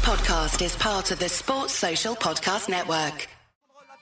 podcast is part of the Sports Social Podcast Network.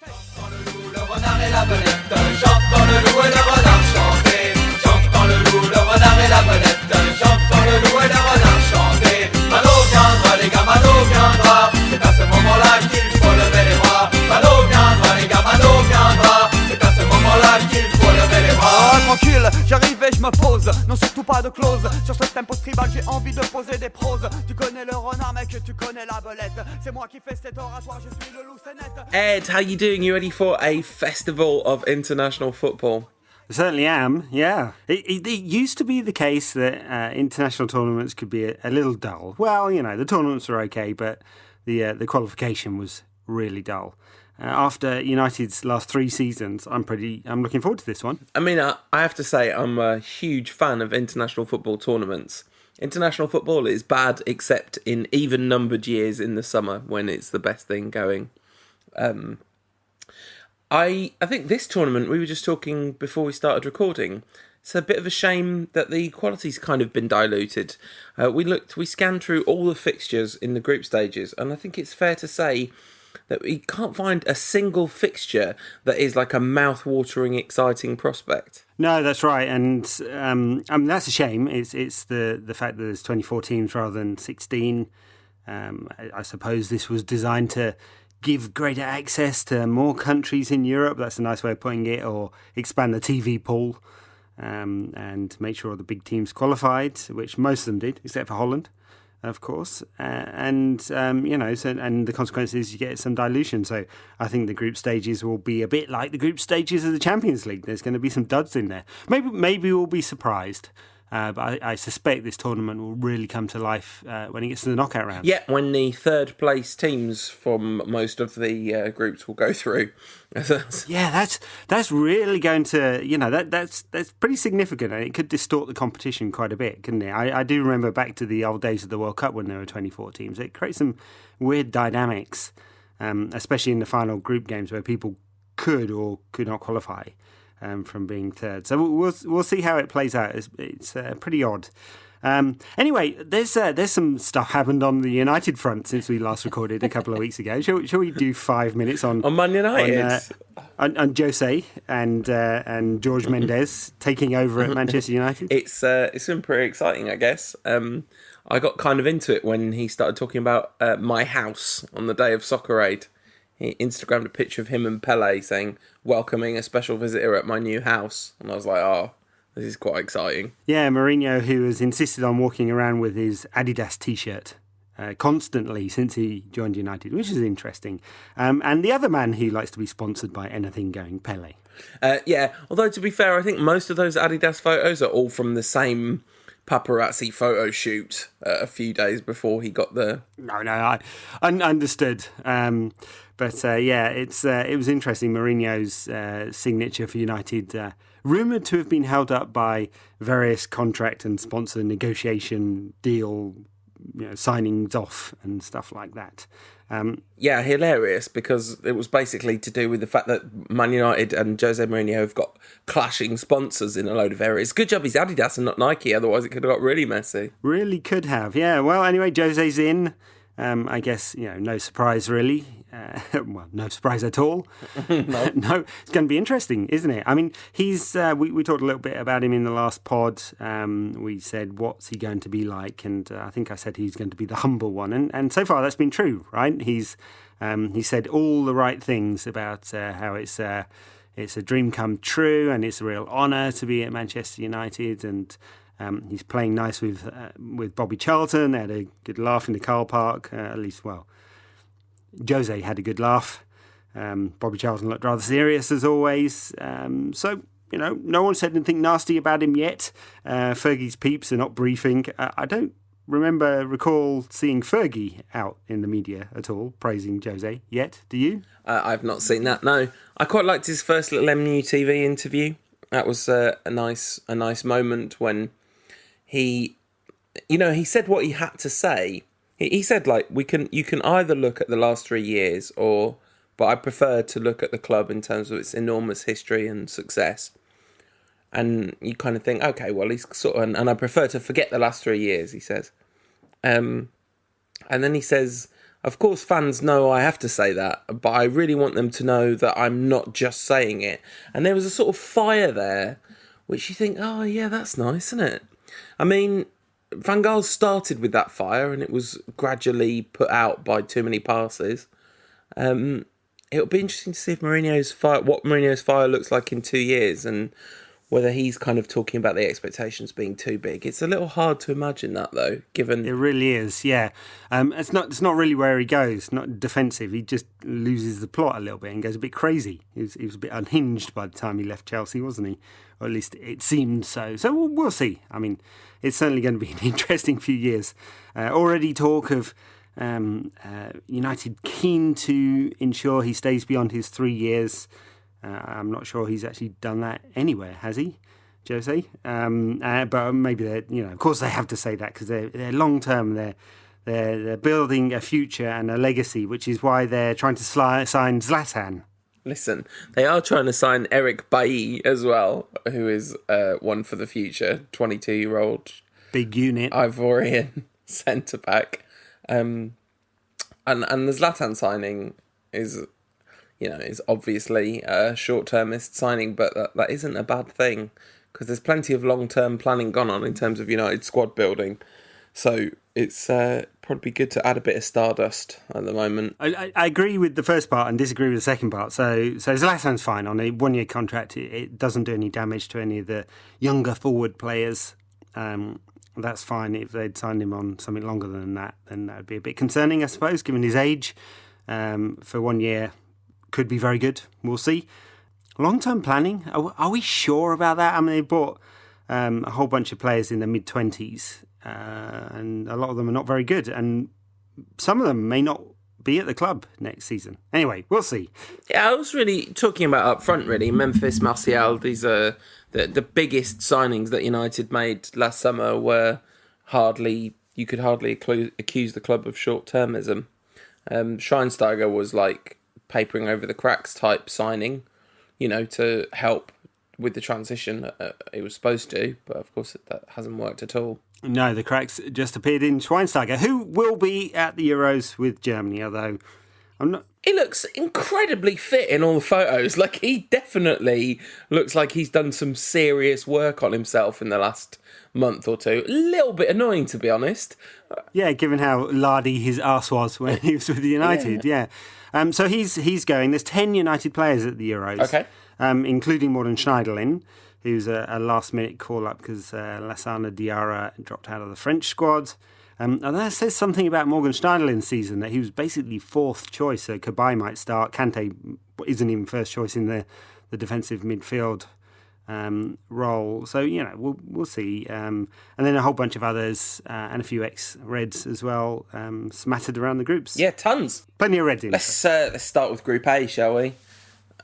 Le renard et la belette, j'entends le loup et le renard chanter. J'entends le loup, le renard et la belette, j'entends le loup et le renard chanter. Mano viendra, les gars, Mano viendra. C'est à ce moment-là qu'il faut lever les bras. Mano viendra, les gars, Mano viendra. C'est à ce moment-là qu'il faut lever les bras. Ah, tranquille, j'arrive et je me pose. Non, surtout pas de clause. Sur ce tempo tribal, j'ai envie de poser des proses. Tu connais le renard, mec, tu connais la belette. C'est moi qui fais cet oratoire, je suis le loup, c'est net. Ed, how you doing? You ready for a festival of international football? I certainly am, yeah. It used to be the case that international tournaments could be a little dull. Well, you know, the tournaments are okay, but the qualification was really dull. After United's last 3 seasons, I'm looking forward to this one. I mean, I have to say, I'm a huge fan of international football tournaments. International football is bad except in even-numbered years in the summer when it's the best thing going. I think this tournament, we were just talking before we started recording, it's a bit of a shame that the quality's kind of been diluted. We scanned through all the fixtures in the group stages, and I think it's fair to say that we can't find a single fixture that is like a mouth-watering, exciting prospect. No, that's right, and I mean that's a shame. It's the fact that there's 24 teams rather than 16. I suppose this was designed to give greater access to more countries in Europe. That's a nice way of putting it, or expand the TV pool and make sure all the big teams qualified, which most of them did, except for Holland, of course. And the consequence is you get some dilution. So I think the group stages will be a bit like the group stages of the Champions League. There's going to be some duds in there. Maybe we'll be surprised. But I suspect this tournament will really come to life when it gets to the knockout round. Yeah, when the third place teams from most of the groups will go through. Yeah, that's really going to, that's pretty significant. And it could distort the competition quite a bit, couldn't it? I do remember back to the old days of the World Cup when there were 24 teams. It creates some weird dynamics, especially in the final group games where people could or could not qualify from being third. So we'll see how it plays out. It's pretty odd. Anyway, there's some stuff happened on the United front since we last recorded a couple of weeks ago. Shall we do 5 minutes on Man United? On Jose and George Mendes taking over at Manchester United? It's been pretty exciting, I guess. I got kind of into it when he started talking about my house on the day of Soccer Aid. He Instagrammed a picture of him and Pele saying, welcoming a special visitor at my new house. And I was like, oh, this is quite exciting. Yeah, Mourinho, who has insisted on walking around with his Adidas T-shirt constantly since he joined United, which is interesting. And the other man who likes to be sponsored by anything going, Pele. Yeah, although to be fair, I think most of those Adidas photos are all from the same paparazzi photo shoot a few days before he got the... No, I understood. But it was interesting. Mourinho's signature for United, rumoured to have been held up by various contract and sponsor negotiation deal signings off and stuff like that. Yeah, hilarious, because it was basically to do with the fact that Man United and Jose Mourinho have got clashing sponsors in a load of areas. Good job he's Adidas and not Nike, otherwise it could have got really messy. Really could have, yeah. Well, anyway, Jose's in. I guess, no surprise really. Well, no surprise at all. No, it's going to be interesting, isn't it? I mean, he's. We talked a little bit about him in the last pod. We said, what's he going to be like? And I think I said he's going to be the humble one. And so far that's been true, right? He said all the right things about how it's a dream come true and it's a real honour to be at Manchester United. And he's playing nice with Bobby Charlton. They had a good laugh in the car park, at least, well, Jose had a good laugh. Bobby Charlton looked rather serious as always. So, no one said anything nasty about him yet. Fergie's peeps are not briefing. I don't recall seeing Fergie out in the media at all praising Jose yet. Do you? I've not seen that, no. I quite liked his first little MUTV interview. That was a nice moment when he said what he had to say. He said, like, you can either look at the last 3 years but I prefer to look at the club in terms of its enormous history and success. And you kind of think, okay, well, he's sort of, and I prefer to forget the last 3 years, he says. And then he says, Of course, fans know I have to say that, but I really want them to know that I'm not just saying it. And there was a sort of fire there, which you think, oh yeah, that's nice, isn't it? I mean, Van Gaal started with that fire, and it was gradually put out by too many passes. It'll be interesting to see if what Mourinho's fire looks like in 2 years, and whether he's kind of talking about the expectations being too big. It's a little hard to imagine that, though, given... It really is, yeah. It's not really where he goes, not defensive. He just loses the plot a little bit and goes a bit crazy. He was a bit unhinged by the time he left Chelsea, wasn't he? Or at least it seemed so. So we'll see. I mean, it's certainly going to be an interesting few years. Already talk of United keen to ensure he stays beyond his 3 years. I'm not sure he's actually done that anywhere, has he, Jose? But maybe of course they have to say that because they're long term. They're building a future and a legacy, which is why they're trying to sign Zlatan. Listen, they are trying to sign Eric Bailly as well, who is one for the future, 22-year-old big unit, Ivorian centre back, and the Zlatan signing is obviously a short-termist signing, but that isn't a bad thing because there's plenty of long-term planning gone on in terms of United squad building. So it's probably good to add a bit of stardust at the moment. I agree with the first part and disagree with the second part. So Zlatan's fine on a one-year contract. It doesn't do any damage to any of the younger forward players. That's fine. If they'd signed him on something longer than that, then that would be a bit concerning, I suppose, given his age. For 1 year, could be very good. We'll see. Long-term planning, are we sure about that? I mean, they bought a whole bunch of players in their mid-20s, and a lot of them are not very good, and some of them may not be at the club next season. Anyway, we'll see. Yeah, I was really talking about up front, really. Memphis, Martial, these are the biggest signings that United made last summer were you could hardly accuse the club of short-termism. Schweinsteiger was like papering over the cracks type signing, to help with the transition. It was supposed to, but of course that hasn't worked at all. No, the cracks just appeared in Schweinsteiger, who will be at the Euros with Germany, although I'm not... He looks incredibly fit in all the photos. Like, he definitely looks like he's done some serious work on himself in the last month or two. A little bit annoying, to be honest. Yeah, given how lardy his arse was when he was with United, yeah. So he's going. There's 10 United players at the Euros, okay, including Morgan Schneiderlin, who's a last-minute call-up because Lassana Diarra dropped out of the French squad. And that says something about Morgan Schneiderlin's season, that he was basically fourth choice, so Cabaye might start. Kante isn't even first choice in the defensive midfield role. So, we'll see. And then a whole bunch of others and a few ex-Reds as well smattered around the groups. Yeah, tons. Plenty of Reds in. Let's start with Group A, shall we?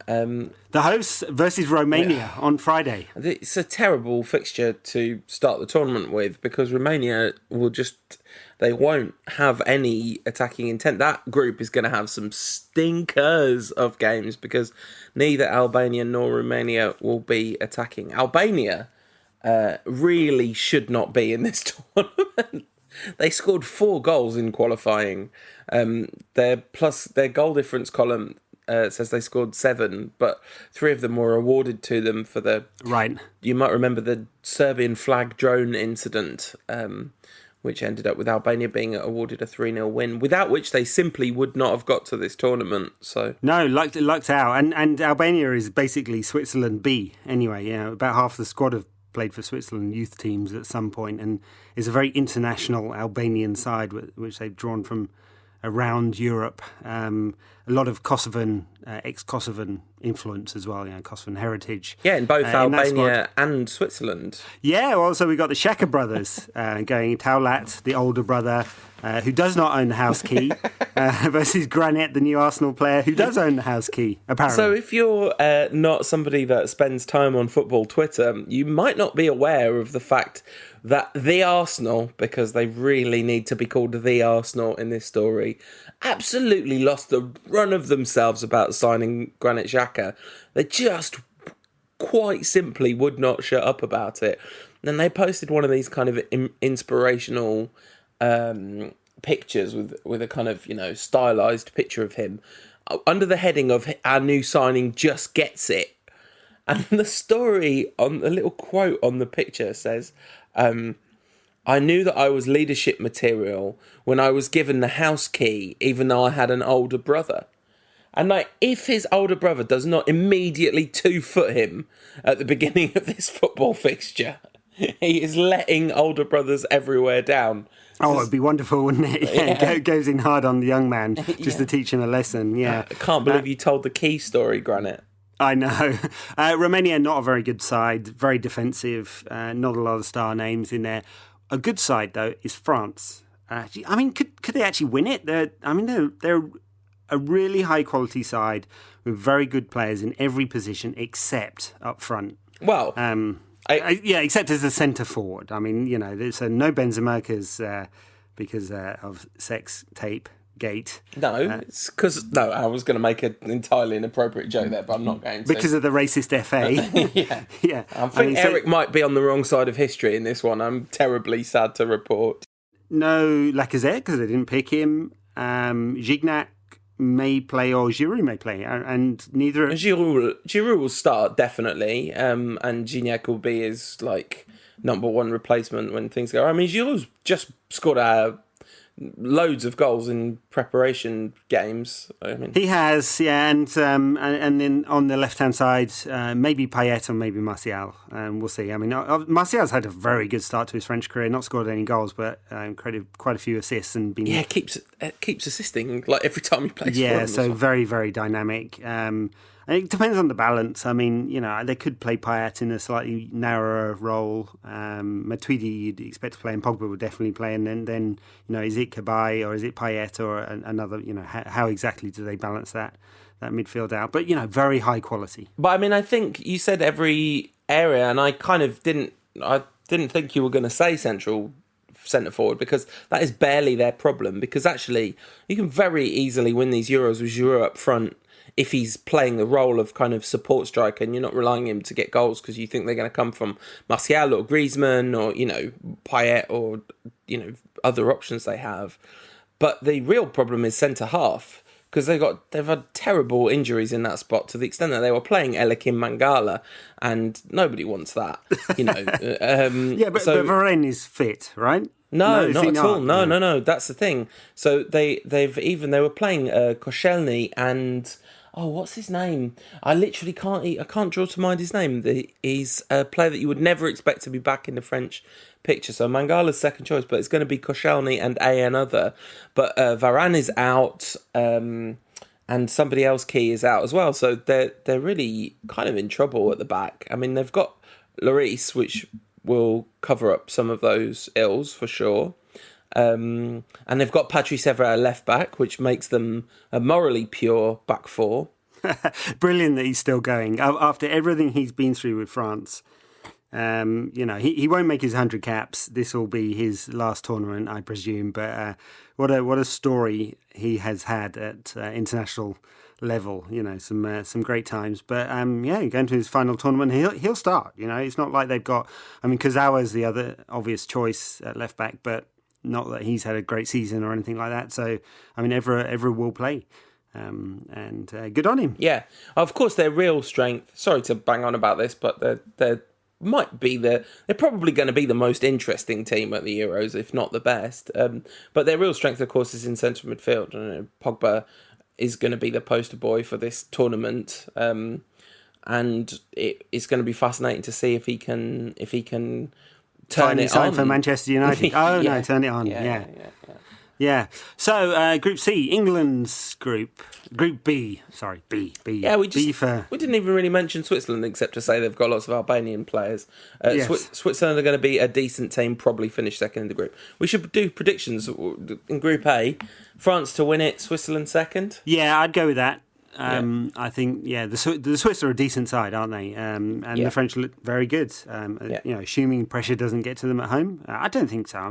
The hosts versus Romania on Friday. It's a terrible fixture to start the tournament with because Romania they won't have any attacking intent. That group is going to have some stinkers of games because neither Albania nor Romania will be attacking. Albania really should not be in this tournament. They scored 4 goals in qualifying. Their goal difference column says they scored 7, but 3 of them were awarded to them for the... Right. You might remember the Serbian flag drone incident, which ended up with Albania being awarded a 3-0 win, without which they simply would not have got to this tournament. So no, lucked out. And Albania is basically Switzerland B anyway. About half the squad have played for Switzerland youth teams at some point, and is a very international Albanian side, which they've drawn from around Europe. A lot of Kosovan, ex-Kosovan influence as well, Kosovan heritage. Yeah, in both Albania and Switzerland. Yeah, well, so we got the Shaka brothers going, Taulat, the older brother, who does not own the house key, versus Granit, the new Arsenal player, who does own the house key, apparently. So if you're not somebody that spends time on football Twitter, you might not be aware of the fact that the Arsenal, because they really need to be called the Arsenal in this story, absolutely lost the run of themselves about signing Granit Xhaka. They just quite simply would not shut up about it. And they posted one of these kind of inspirational pictures with a kind of, stylized picture of him under the heading of "Our new signing just gets it." And the story on the little quote on the picture says, "I knew that I was leadership material when I was given the house key, even though I had an older brother." And if his older brother does not immediately 2-foot him at the beginning of this football fixture, he is letting older brothers everywhere down. Oh, it'd be wonderful, wouldn't it? Yeah. Goes in hard on the young man just to teach him a lesson. Yeah, I can't believe you told the key story, Granite. I know. Romania, not a very good side, very defensive, not a lot of star names in there. A good side, though, is France. Could they actually win it? They're a really high-quality side with very good players in every position except up front. Well... except as a centre forward. There's no Benzema because of sex tape gate. No, it's because I was going to make an entirely inappropriate joke there, but I'm not going to. Because of the racist FA. Yeah. I think Eric might be on the wrong side of history in this one. I'm terribly sad to report. No Lacazette because they didn't pick him. Gignac may play or Giroud may play, and neither. Giroud will start definitely, and Gignac will be his number one replacement when things go. Giroud's just scored loads of goals in preparation games. He has, and then on the left hand side, maybe Payet or maybe Martial. We'll see. Martial's had a very good start to his French career. Not scored any goals, but created quite a few assists and been keeps assisting every time he plays. Yeah, so very very dynamic. It depends on the balance. They could play Payet in a slightly narrower role. Matuidi you'd expect to play, and Pogba would definitely play. And then is it Cabaye or is it Payet or another? How exactly do they balance that midfield out? But very high quality. But I think you said every area, and I kind of didn't. I didn't think you were going to say centre forward because that is barely their problem. Because actually, you can very easily win these Euros with Giroud up front. If he's playing the role of kind of support striker and you're not relying on him to get goals because you think they're going to come from Martial or Griezmann or, Payet or, other options they have. But the real problem is centre-half because they've had terrible injuries in that spot to the extent that they were playing Elikim Mangala and nobody wants that, but Varane is fit, right? No, not at all. No. That's the thing. So they were playing Koscielny and... Oh, what's his name? I literally can't draw to mind his name. He's a player that you would never expect to be back in the French picture. So Mangala's second choice, but it's going to be Koscielny and another. But Varane is out, and somebody else key is out as well. So they're really kind of in trouble at the back. They've got Lloris, which will cover up some of those ills for sure. And they've got Patrice Evra at left back, which makes them a morally pure back four. Brilliant that he's still going after everything he's been through with France. He won't make his 100 caps. This will be his last tournament, I presume. But what a story he has had at international level. Some great times. But going to his final tournament, he'll start. It's not like they've got. Kurzawa is the other obvious choice at left back, but not that he's had a great season or anything like that. So, Evra will play. And good on him. Yeah. Of course, their real strength... Sorry to bang on about this, but they're probably going to be the most interesting team at the Euros, if not the best. But their real strength, of course, is in central midfield. Pogba is going to be the poster boy for this tournament. And it's going to be fascinating to see if he can turn it on for Manchester United. Oh no, turn it on. Yeah. So Group C, England's group B. Sorry, B. Yeah, we didn't even really mention Switzerland except to say they've got lots of Albanian players. Yes. Switzerland are going to be a decent team, probably finish second in the group. We should do predictions in Group A. France to win it, Switzerland second. Yeah, I'd go with that. I think, the Swiss are a decent side, aren't they? And the French look very good. Assuming pressure doesn't get to them at home. I don't think so. I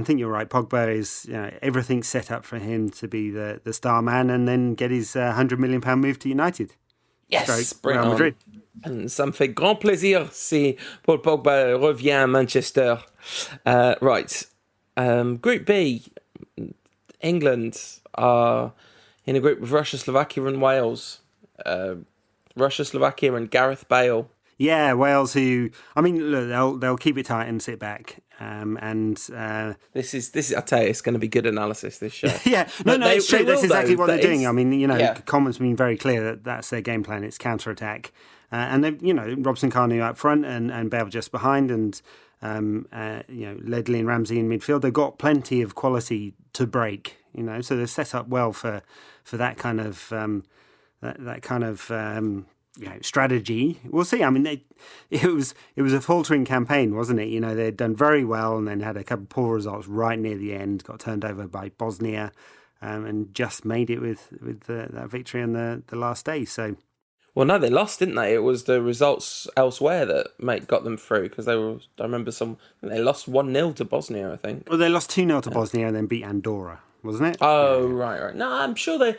think you're right. Pogba is, everything's set up for him to be the star man and then get his £100 million move to United. Yes, bring Real Madrid. And ça me fait grand plaisir si Paul Pogba revient à Manchester. Right. Group B, England are in a group with Russia, Slovakia and Wales. Russia, Slovakia and Gareth Bale. Yeah, Wales. Who I mean, look, they'll keep it tight and sit back. This is. I tell you, it's going to be good analysis. This show. Yeah, it's true. That's exactly what they're doing. I mean, Coleman's been very clear that that's their game plan. It's counter attack, and they've Robson Kanu up front and Bale just behind, and Ledley and Ramsey in midfield. They've got plenty of quality to break. So they're set up well for that kind of strategy. We'll see. I mean, it was a faltering campaign, wasn't it? They'd done very well and then had a couple of poor results right near the end. Got turned over by Bosnia, and just made it with that victory on the last day. So, well, no, they lost, didn't they? It was the results elsewhere that got them through because they were. I remember they lost 1-0 to Bosnia, I think. Well, they lost 2-0 to Bosnia and then beat Andorra. Wasn't it? Oh, yeah. Right. No, I'm sure the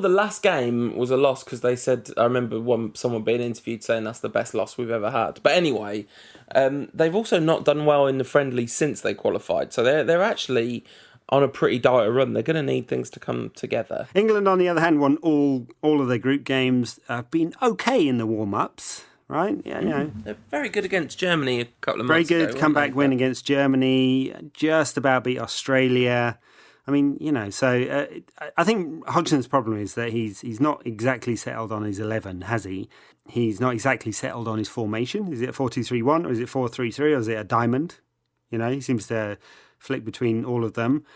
last game was a loss because they said, I remember someone being interviewed saying that's the best loss we've ever had. But anyway, they've also not done well in the friendly since they qualified. So they're actually on a pretty dire run. They're going to need things to come together. England, on the other hand, won all of their group games. Been okay in the warm-ups. Right? Yeah, They're very good against Germany a couple of months ago. Very good comeback win against Germany. Just about beat Australia. I mean, so I think Hodgson's problem is that he's not exactly settled on his 11, has he? He's not exactly settled on his formation. Is it a 4-2-3-1 or is it 4-3-3 or is it a diamond? He seems to flick between all of them.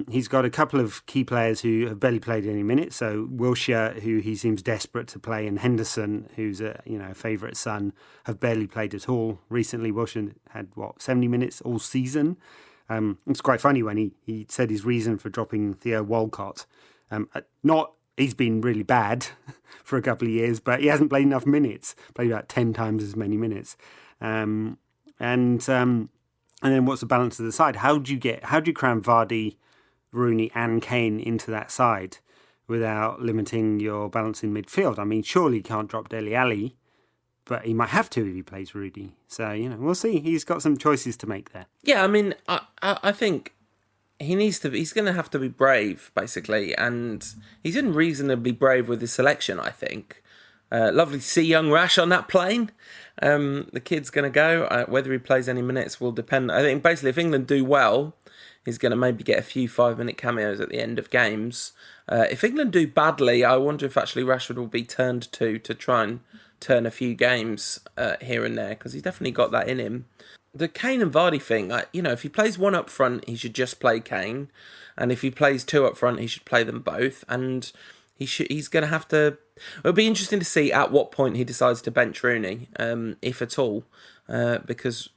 He's got a couple of key players who have barely played any minutes. So Wilshere, who he seems desperate to play, and Henderson, who's a favourite son, have barely played at all recently. Wilshere had 70 minutes all season. It's quite funny when he said his reason for dropping Theo Walcott. He's been really bad for a couple of years, but he hasn't played enough minutes. Played about 10 times as many minutes. And then what's the balance of the side? How do you cram Vardy, Rooney, and Kane into that side without limiting your balance in midfield? I mean, surely you can't drop Dele Alli, but he might have to if he plays Rudy. So, we'll see. He's got some choices to make there. Yeah, I mean, I think he's going to have to be brave, basically. And he's been reasonably brave with his selection, I think. Lovely to see young Rash on that plane. The kid's going to go. Whether he plays any minutes will depend. I think, basically, if England do well, he's going to maybe get a few 5-minute cameos at the end of games. If England do badly, I wonder if actually Rashford will be turned to try and turn a few games here and there, because he's definitely got that in him. The Kane and Vardy thing, if he plays one up front, he should just play Kane, and if he plays two up front, he should play them both, and he's going to have to. It'll be interesting to see at what point he decides to bench Rooney, if at all, because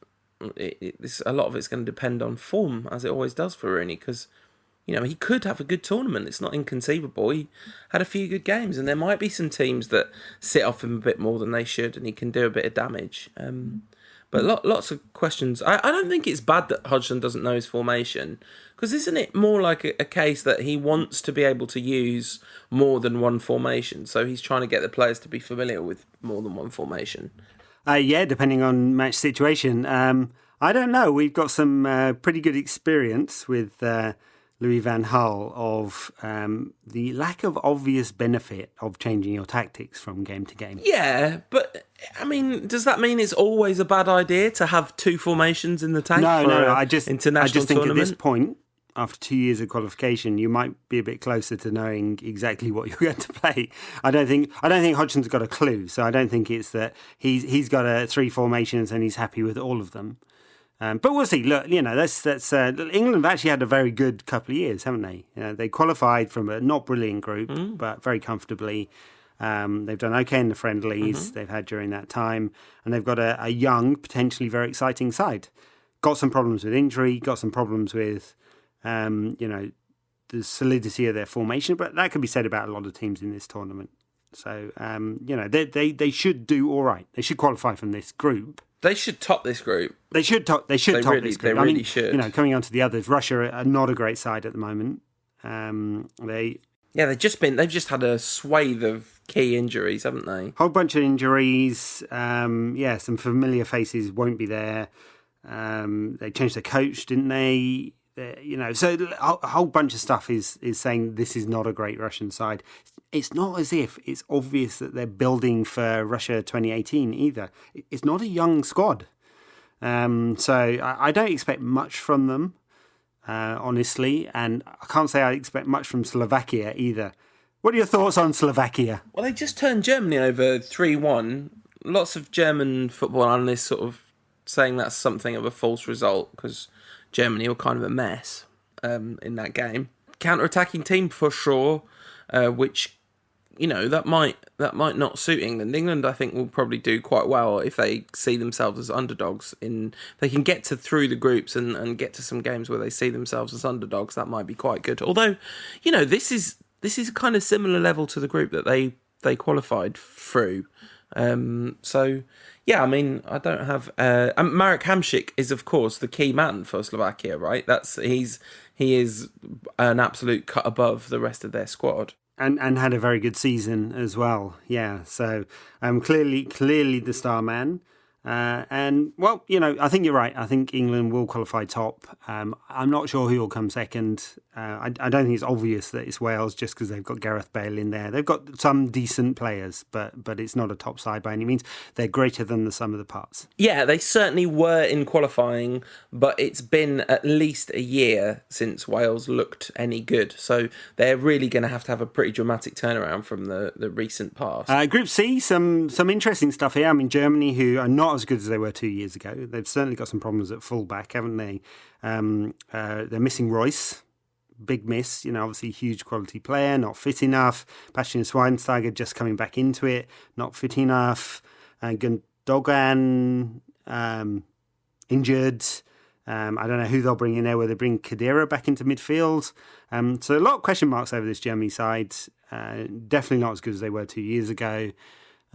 a lot of it's going to depend on form, as it always does for Rooney, because he could have a good tournament. It's not inconceivable. He had a few good games, and there might be some teams that sit off him a bit more than they should, and he can do a bit of damage. But lots of questions. I don't think it's bad that Hodgson doesn't know his formation, because isn't it more like a case that he wants to be able to use more than one formation? So he's trying to get the players to be familiar with more than one formation. Yeah, depending on match situation. I don't know. We've got some pretty good experience with Louis van Gaal of the lack of obvious benefit of changing your tactics from game to game. Yeah, but I mean, does that mean it's always a bad idea to have two formations in the tank? No. I just think tournament? At this point, after 2 years of qualification, you might be a bit closer to knowing exactly what you're going to play. I don't think Hodgson's got a clue, so I don't think it's that he's got 3 formations and he's happy with all of them. But we'll see. Look, that's England have actually had a very good couple of years, haven't they? They qualified from a not brilliant group, but very comfortably. They've done okay in the friendlies they've had during that time, and they've got a young, potentially very exciting side. Got some problems with injury, got some problems with, the solidity of their formation, but that could be said about a lot of teams in this tournament. So, they should do all right. They should qualify from this group. They should top this group. They should top this group. They really should. Coming on to the others, Russia are not a great side at the moment. They've just had a swathe of key injuries, haven't they? Whole bunch of injuries. Some familiar faces won't be there. They changed their coach, didn't they? So a whole bunch of stuff is saying this is not a great Russian side. It's not as if it's obvious that they're building for Russia 2018 either. It's not a young squad. So I don't expect much from them, honestly. And I can't say I expect much from Slovakia either. What are your thoughts on Slovakia? Well, they just turned Germany over 3-1. Lots of German football analysts sort of saying that's something of a false result because Germany were kind of a mess in that game. Counter-attacking team for sure, which, that might not suit England. England, I think, will probably do quite well if they see themselves as underdogs. They can get through the groups and get to some games where they see themselves as underdogs. That might be quite good. Although, this is kind of similar level to the group that they qualified through. So, yeah, I mean, I don't have... Marek Hamšík is, of course, the key man for Slovakia, right? He is an absolute cut above the rest of their squad. And had a very good season as well, yeah. So clearly the star man. And, well, I think you're right. I think England will qualify top. I'm not sure who will come second. I don't think it's obvious that it's Wales just because they've got Gareth Bale in there. They've got some decent players, but it's not a top side by any means. They're greater than the sum of the parts. Yeah, they certainly were in qualifying, but it's been at least a year since Wales looked any good. So they're really going to have a pretty dramatic turnaround from the recent past. Group C, some interesting stuff here. I mean, Germany, who are not as good as they were 2 years ago. They've certainly got some problems at fullback, haven't they? They're missing Royce. Big miss, obviously huge quality player, not fit enough. Bastian Schweinsteiger just coming back into it, not fit enough. Gundogan injured. I don't know who they'll bring in there, whether they bring Khedira back into midfield. So a lot of question marks over this Germany side. Definitely not as good as they were 2 years ago.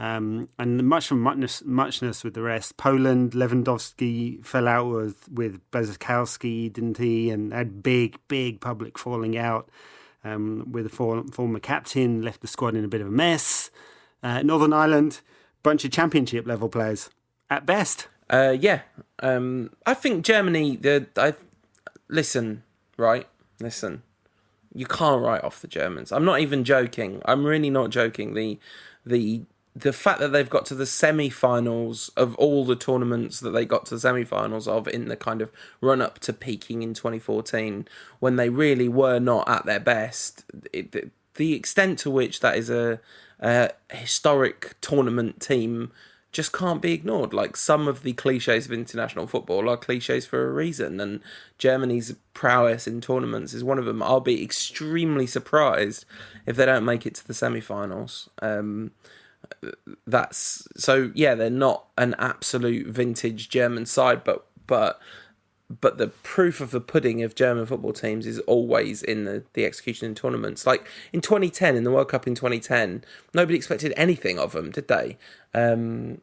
And much from muchness with the rest. Poland, Lewandowski fell out with Bezikowski, didn't he? And had big public falling out with the former captain, left the squad in a bit of a mess. Northern Ireland, bunch of championship level players at best. I think Germany. Listen. You can't write off the Germans. I'm not even joking. I'm really not joking. The fact that they've got to the semi-finals of all the tournaments that they got to the semi-finals of in the kind of run-up to peaking in 2014, when they really were not at their best, the extent to which that is a historic tournament team just can't be ignored. Like, some of the cliches of international football are cliches for a reason, and Germany's prowess in tournaments is one of them. I'll be extremely surprised if they don't make it to the semi-finals. They're not an absolute vintage German side, but the proof of the pudding of German football teams is always in the execution in tournaments. Like in 2010, in the World Cup in 2010, nobody expected anything of them, did they? Not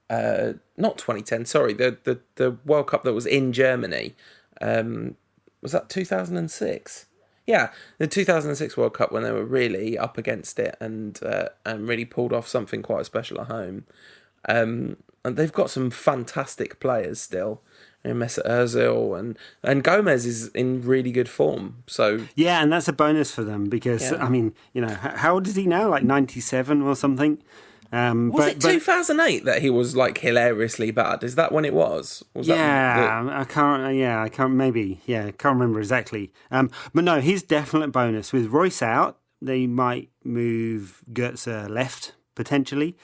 2010, sorry, the World Cup that was in Germany. Was that 2006? Yeah, the 2006 World Cup, when they were really up against it and really pulled off something quite special at home. And they've got some fantastic players still. Mesut Ozil and Gomez is in really good form. So yeah, and that's a bonus for them because, I mean, how old is he now? Like 97 or something? Was it 2008 that he was like hilariously bad? Is that when it was? I can't remember exactly. But no, he's definite bonus. With Royce out, they might move Goetze left potentially.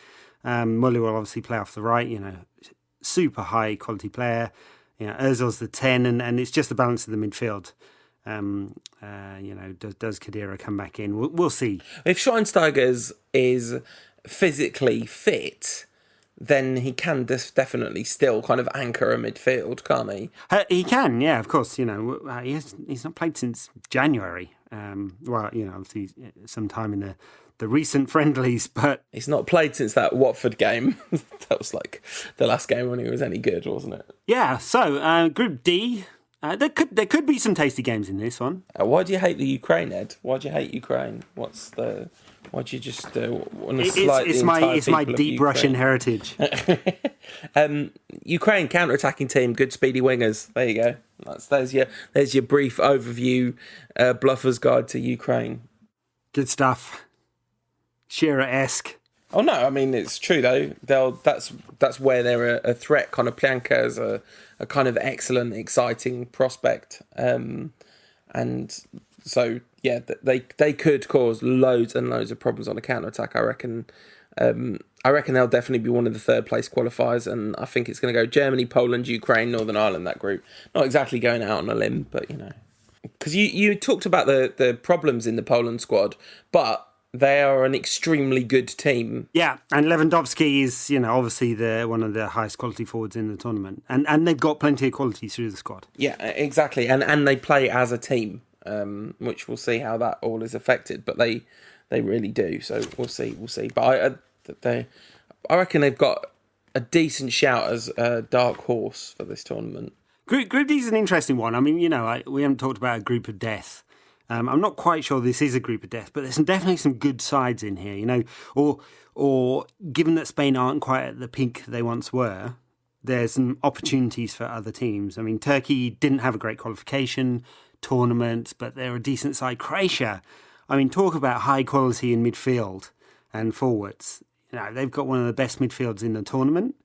Muller will obviously play off the right. Super high quality player. Ozil's the 10, and it's just the balance of the midfield. Does Khedira come back in? We'll see. If Schweinsteiger is physically fit, then he can definitely still kind of anchor a midfield, can't he? He can, yeah, of course. He's not played since January. Obviously sometime in the recent friendlies, but he's not played since that Watford game. That was like the last game when he was any good, wasn't it? Yeah. So Group D. There could be some tasty games in this one. Why do you hate the Ukraine, Ed? Why do you hate Ukraine? Why do you just want to slight it's my deep Russian heritage. Ukraine counter-attacking team, good speedy wingers. There you go. There's your brief overview, Bluffer's Guide to Ukraine. Good stuff. Shearer-esque. Oh no, I mean it's true though. That's where they're a threat. Kind of Pianka is a kind of excellent, exciting prospect, and so yeah, they could cause loads and loads of problems on a counter attack. I reckon. I reckon they'll definitely be one of the third place qualifiers, and I think it's going to go Germany, Poland, Ukraine, Northern Ireland. That group, not exactly going out on a limb, but because you talked about the problems in the Poland squad, but they are an extremely good team. Yeah, and Lewandowski is, obviously one of the highest quality forwards in the tournament. And they've got plenty of quality through the squad. Yeah, exactly. And they play as a team, which we'll see how that all is affected. But they really do. So we'll see. But I reckon they've got a decent shout as a dark horse for this tournament. Group D is an interesting one. I mean, we haven't talked about a group of death. I'm not quite sure this is a group of death, but there's definitely some good sides in here, or given that Spain aren't quite at the peak they once were, there's some opportunities for other teams. I mean, Turkey didn't have a great qualification tournament, but they're a decent side. Croatia, I mean, talk about high quality in midfield and forwards. They've got one of the best midfields in the tournament.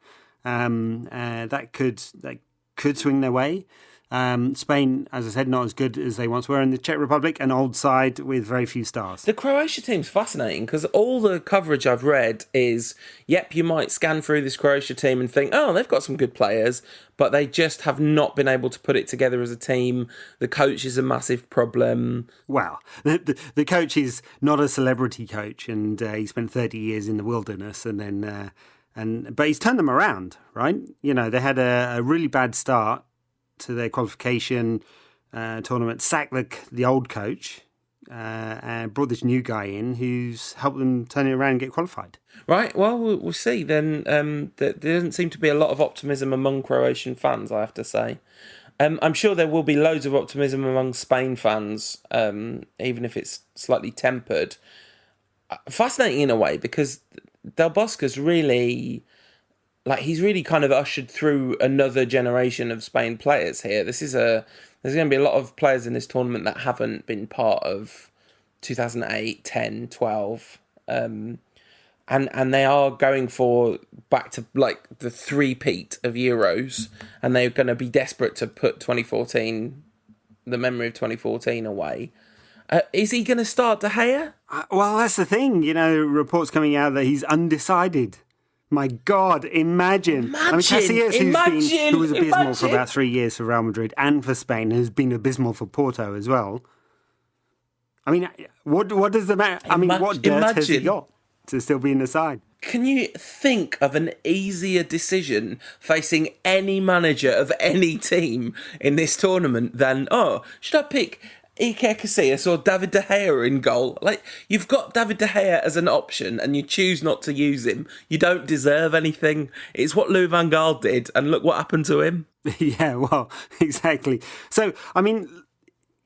That could swing their way. Spain, as I said, not as good as they once were. In the Czech Republic, an old side with very few stars. The Croatia team's fascinating because all the coverage I've read is, you might scan through this Croatia team and think, oh, they've got some good players, but they just have not been able to put it together as a team. The coach is a massive problem. Well, the coach is not a celebrity coach, and he spent 30 years in the wilderness, but he's turned them around, right? They had a really bad start to their qualification tournament, sacked the old coach, and brought this new guy in who's helped them turn it around and get qualified. Right, well, we'll see then. There doesn't seem to be a lot of optimism among Croatian fans, I have to say. I'm sure there will be loads of optimism among Spain fans, even if it's slightly tempered. Fascinating in a way, because Del Bosque's really... he's really kind of ushered through another generation of Spain players here. There's going to be a lot of players in this tournament that haven't been part of 2008, 10, 12. And they are going for back to the three-peat of Euros, and they're going to be desperate to put the memory of 2014 away. Is he going to start De Gea? Well, that's the thing. Reports coming out that he's undecided. My God, imagine. I mean, Casillas, who was abysmal for about 3 years for Real Madrid and for Spain, has been abysmal for Porto as well. I mean, what does the matter? I mean, what dirt has he got to still be in the side? Can you think of an easier decision facing any manager of any team in this tournament than, should I pick Iker Casillas or David De Gea in goal? You've got David De Gea as an option and you choose not to use him. You don't deserve anything. It's what Louis van Gaal did, and look what happened to him. Yeah, well, exactly. So, I mean,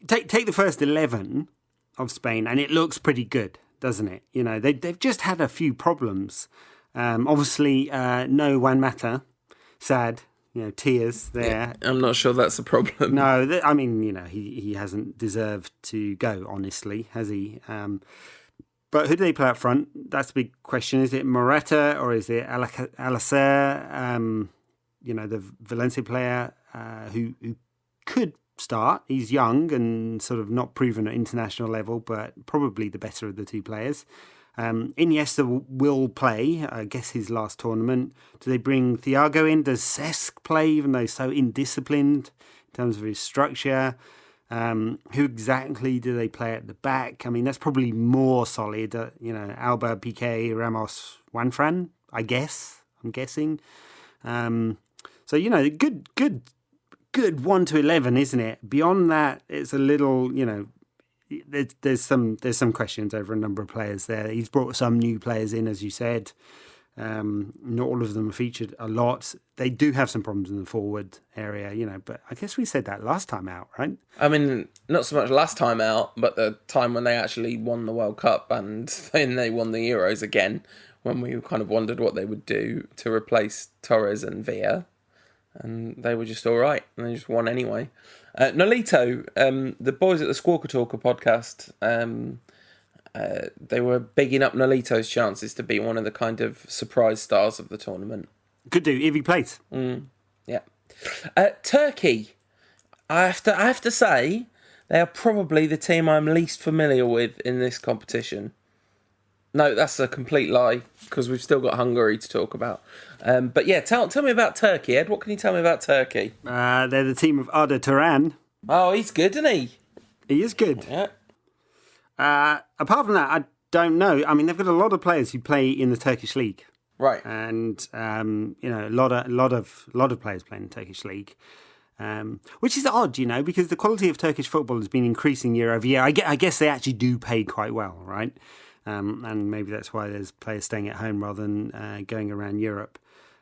take the first 11 of Spain and it looks pretty good, doesn't it? They've just had a few problems. Obviously, no Juan Mata, sad. Tears there. I'm not sure that's a problem. No, I mean, he hasn't deserved to go, honestly, has he? But who do they play up front? That's the big question. Is it Morata or is it Alacer? The Valencia player who could start. He's young and sort of not proven at international level, but probably the better of the two players. Iniesta will play, I guess, his last tournament. Do they bring Thiago in? Does Cesc play, even though he's so indisciplined in terms of his structure? Who exactly do they play at the back? I mean, that's probably more solid. Alba, Piqué, Ramos, Juanfran, I guess. I'm guessing. So, good 1 to 11, isn't it? Beyond that, it's a little, there's some questions over a number of players there. He's brought some new players in, as you said. Not all of them are featured a lot. They do have some problems in the forward area, but I guess we said that last time out, right? I mean, not so much last time out, but the time when they actually won the World Cup and then they won the Euros again, when we kind of wondered what they would do to replace Torres and Villa. And they were just all right, and they just won anyway. Nolito, the boys at the Squawker Talker podcast, they were bigging up Nolito's chances to be one of the kind of surprise stars of the tournament. Could do if he plays. Yeah. Turkey, I have to say, they are probably the team I'm least familiar with in this competition. No, that's a complete lie, because we've still got Hungary to talk about. But yeah, tell me about Turkey, Ed. What can you tell me about Turkey? They're the team of Arda Turan. Oh, he's good, isn't he? He is good. Yeah. Apart from that, I don't know. I mean, they've got a lot of players who play in the Turkish league, Right. and a lot of players play in the Turkish league, which is odd, because the quality of Turkish football has been increasing year over year. I guess they actually do pay quite well, right? And maybe that's why there's players staying at home rather than going around Europe.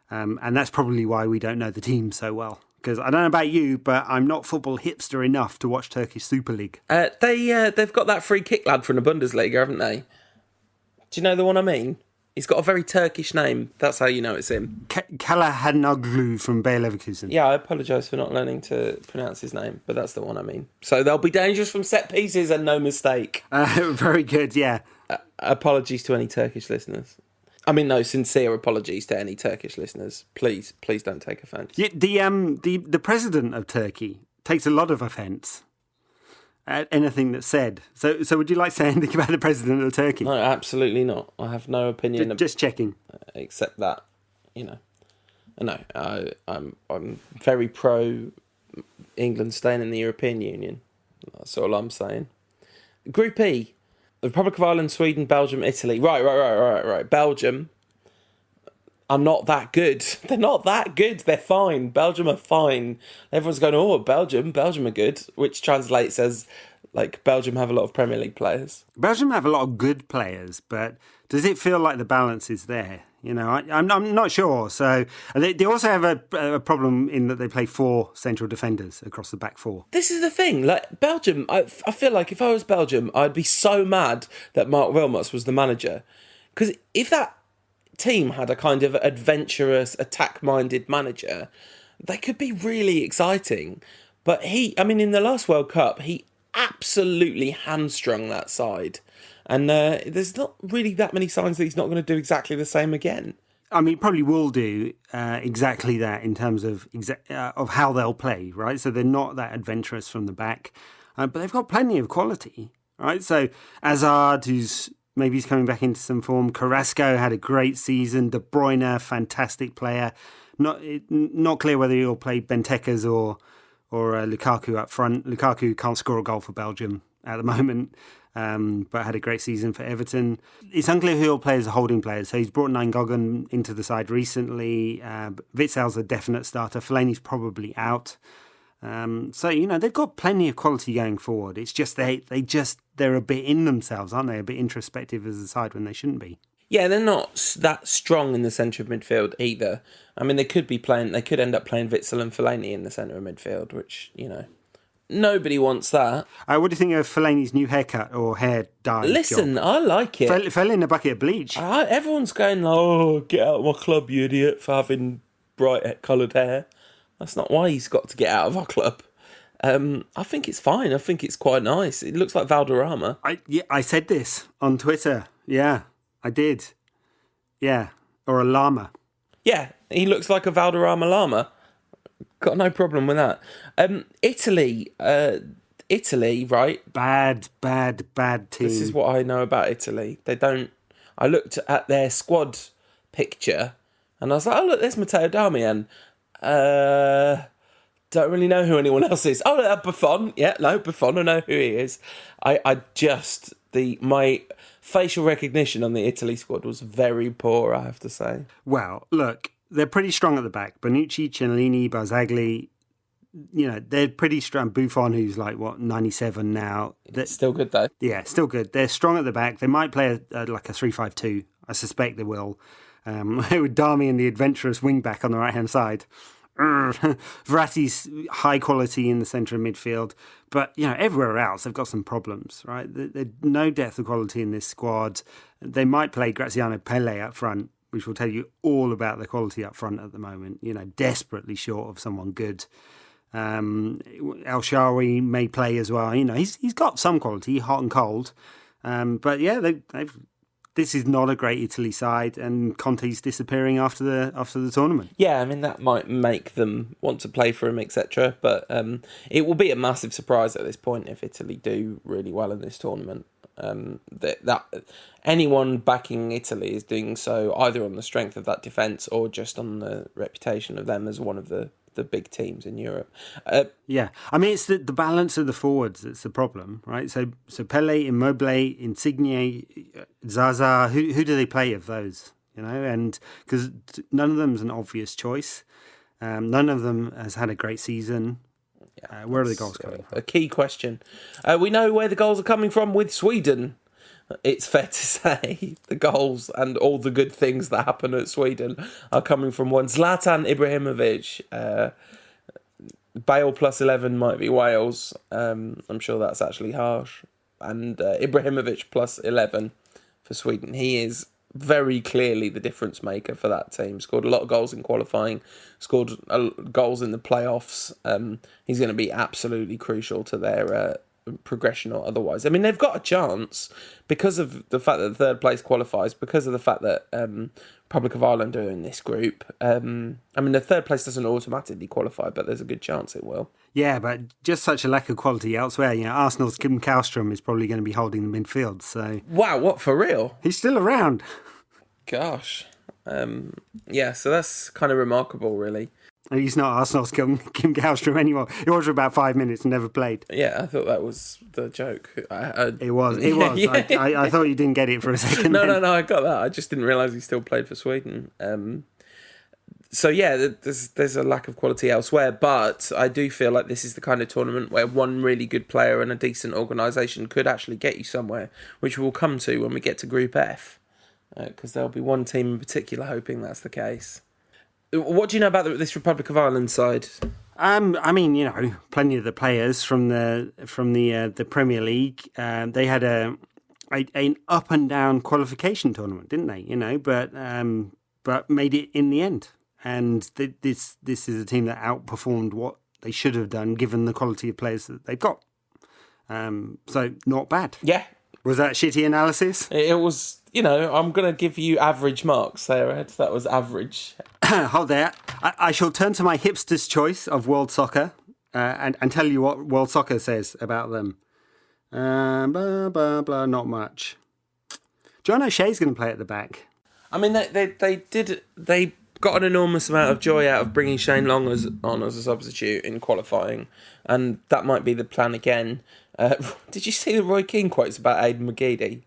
And that's probably why we don't know the team so well. Because I don't know about you, but I'm not football hipster enough to watch Turkish Super League. They've got that free kick lad from the Bundesliga, haven't they? Do you know the one I mean? He's got a very Turkish name. That's how you know it's him. Kalahanoglu from Bayer Leverkusen. Yeah, I apologise for not learning to pronounce his name, but that's the one I mean. So they'll be dangerous from set pieces and no mistake. Very good, yeah. Apologies to any Turkish listeners. I mean, no, sincere apologies to any Turkish listeners. Please don't take offence. Yeah, the president of Turkey takes a lot of offence at anything that's said. So would you like to say anything about the president of Turkey? No, absolutely not. I have no opinion. Just checking. Except that, No, I'm very pro England staying in the European Union. That's all I'm saying. Group E. The Republic of Ireland, Sweden, Belgium, Italy. Right. Belgium are not that good. They're not that good. They're fine. Belgium are fine. Everyone's going, oh, Belgium are good, which translates as, Belgium have a lot of Premier League players. Belgium have a lot of good players, but does it feel like the balance is there? I'm not sure. So they also have a problem in that they play 4 central defenders across the back 4. This is the thing. Belgium, I feel like if I was Belgium, I'd be so mad that Mark Wilmots was the manager. Because if that team had a kind of adventurous, attack-minded manager, they could be really exciting. But in the last World Cup, he absolutely hamstrung that side. And there's not really that many signs that he's not going to do exactly the same again. I mean, probably will do exactly that in terms of how they'll play, right? So they're not that adventurous from the back, but they've got plenty of quality, right? So Hazard, he's coming back into some form. Carrasco had a great season. De Bruyne, fantastic player. Not clear whether he'll play Benteke's or Lukaku up front. Lukaku can't score a goal for Belgium at the moment. But had a great season for Everton. It's unclear who he'll play as a holding player. So he's brought Nainggolan into the side recently. Witzel's a definite starter. Fellaini's probably out. They've got plenty of quality going forward. It's just they're a bit in themselves, aren't they? A bit introspective as a side when they shouldn't be. Yeah, they're not that strong in the centre of midfield either. I mean, they could end up playing Witzel and Fellaini in the centre of midfield, which, nobody wants that. What do you think of Fellaini's new haircut or hair dye? Listen, I like it. Fell in a bucket of bleach. Everyone's going, oh, get out of my club, you idiot, for having bright coloured hair. That's not why he's got to get out of our club. I think it's fine. I think it's quite nice. It looks like Valderrama. I said this on Twitter. Yeah, I did. Yeah, or a llama. Yeah, he looks like a Valderrama llama. Got no problem with that. Italy, right? Bad team. This is what I know about Italy. I looked at their squad picture and I was like, oh, look, there's Matteo Darmian. Don't really know who anyone else is. Oh, Buffon. Yeah, no, Buffon, I know who he is. My facial recognition on the Italy squad was very poor, I have to say. Well, look, they're pretty strong at the back. Bonucci, Cellini, Barzagli, they're pretty strong. Buffon, who's 97 now. Still good, though. Yeah, still good. They're strong at the back. They might play a 3-5-2. I suspect they will. With Darmian, the adventurous wing-back on the right-hand side. Verratti's high quality in the centre of midfield. But, everywhere else, they've got some problems, right? There's no depth of quality in this squad. They might play Graziano Pelle up front, which will tell you all about the quality up front at the moment. Desperately short of someone good. El Shaarawy may play as well. He's got some quality, hot and cold. But yeah, this is not a great Italy side, and Conte's disappearing after the tournament. Yeah, I mean, that might make them want to play for him, etc. But it will be a massive surprise at this point if Italy do really well in this tournament. That anyone backing Italy is doing so either on the strength of that defence or just on the reputation of them as one of the big teams in Europe. Yeah, I mean, it's the balance of the forwards that's the problem, right? So Pele, Immobile, Insigne, Zaza, who do they play of those? And because none of them's an obvious choice. None of them has had a great season. Where are the goals coming from? A key question. We know where the goals are coming from with Sweden. It's fair to say the goals and all the good things that happen at Sweden are coming from one Zlatan Ibrahimovic. Bale plus 11 might be Wales. I'm sure that's actually harsh. And Ibrahimovic plus 11 for Sweden. He is very clearly the difference maker for that team. Scored a lot of goals in qualifying, scored goals in the playoffs. He's going to be absolutely crucial to their progression or otherwise. I mean, they've got a chance because of the fact that the third place qualifies, because of the fact that Republic of Ireland are in this group. I mean, the third place doesn't automatically qualify, but there's a good chance it will. Yeah, but just such a lack of quality elsewhere. Arsenal's Kim Kallstrom is probably going to be holding the midfield. So wow, what, for real? He's still around. Gosh. Yeah, so that's kind of remarkable, really. He's not Arsenal's Kim Kallstrom anymore. He was for about 5 minutes and never played. Yeah, I thought that was the joke. It was. Yeah. I thought you didn't get it for a second. No, I got that. I just didn't realise he still played for Sweden. So yeah, there's a lack of quality elsewhere, but I do feel like this is the kind of tournament where one really good player and a decent organisation could actually get you somewhere, which we'll come to when we get to Group F, because there'll be one team in particular hoping that's the case. What do you know about this Republic of Ireland side? I mean, plenty of the players from the Premier League. They had an up and down qualification tournament, didn't they? But made it in the end. And this is a team that outperformed what they should have done given the quality of players that they've got. So not bad. Yeah. Was that shitty analysis? It was. I'm going to give you average marks there, Ed. That was average. Hold there. I shall turn to my hipster's choice of world soccer and tell you what world soccer says about them. Blah, blah, blah, not much. John O'Shea's going to play at the back. I mean, they got an enormous amount of joy out of bringing Shane Long on as a substitute in qualifying, and that might be the plan again. Did you see the Roy Keane quotes about Aidan McGeady?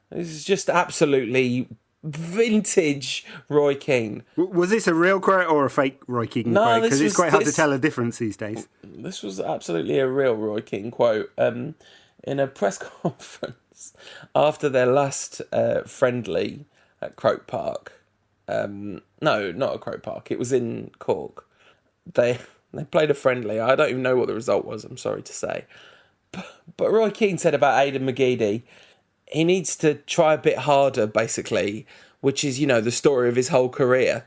This is just absolutely vintage Roy Keane. Was this a real quote or a fake Roy Keane quote? Because it's quite hard to tell a difference these days. This was absolutely a real Roy Keane quote. In a press conference after their last friendly at Croke Park. No, not at Croke Park. It was in Cork. They played a friendly. I don't even know what the result was, I'm sorry to say. But Roy Keane said about Aidan McGeady, he needs to try a bit harder, basically, which is, the story of his whole career.